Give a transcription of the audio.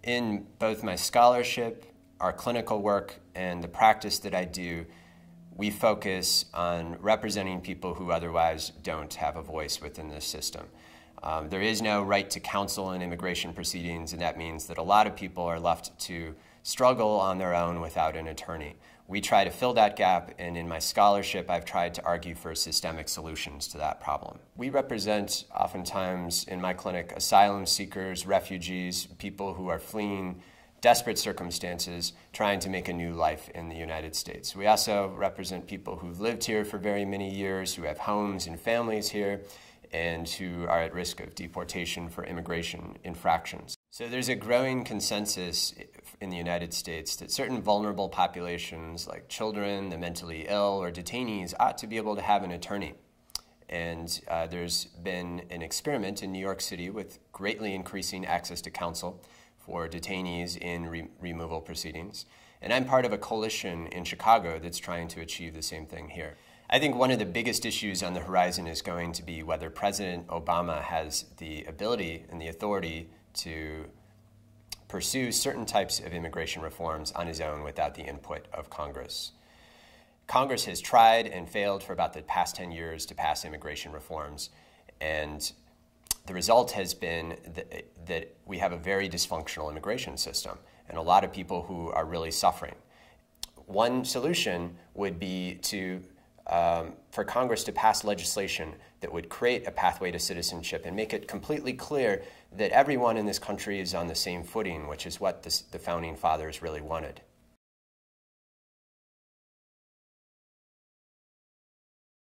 In both my scholarship, our clinical work, and the practice that I do, we focus on representing people who otherwise don't have a voice within this system. There is no right to counsel in immigration proceedings, and that means that a lot of people are left to struggle on their own without an attorney. We try to fill that gap, and in my scholarship, I've tried to argue for systemic solutions to that problem. We represent, oftentimes in my clinic, asylum seekers, refugees, people who are fleeing desperate circumstances, trying to make a new life in the United States. We also represent people who've lived here for very many years, who have homes and families here, and who are at risk of deportation for immigration infractions. So there's a growing consensus in the United States that certain vulnerable populations like children, the mentally ill, or detainees ought to be able to have an attorney. And there's been an experiment in New York City with greatly increasing access to counsel for detainees in removal proceedings. And I'm part of a coalition in Chicago that's trying to achieve the same thing here. I think one of the biggest issues on the horizon is going to be whether President Obama has the ability and the authority to pursue certain types of immigration reforms on his own without the input of Congress. Congress has tried and failed for about the past 10 years to pass immigration reforms, and the result has been that we have a very dysfunctional immigration system and a lot of people who are really suffering. One solution would be for Congress to pass legislation that would create a pathway to citizenship and make it completely clear that everyone in this country is on the same footing, which is what the Founding Fathers really wanted.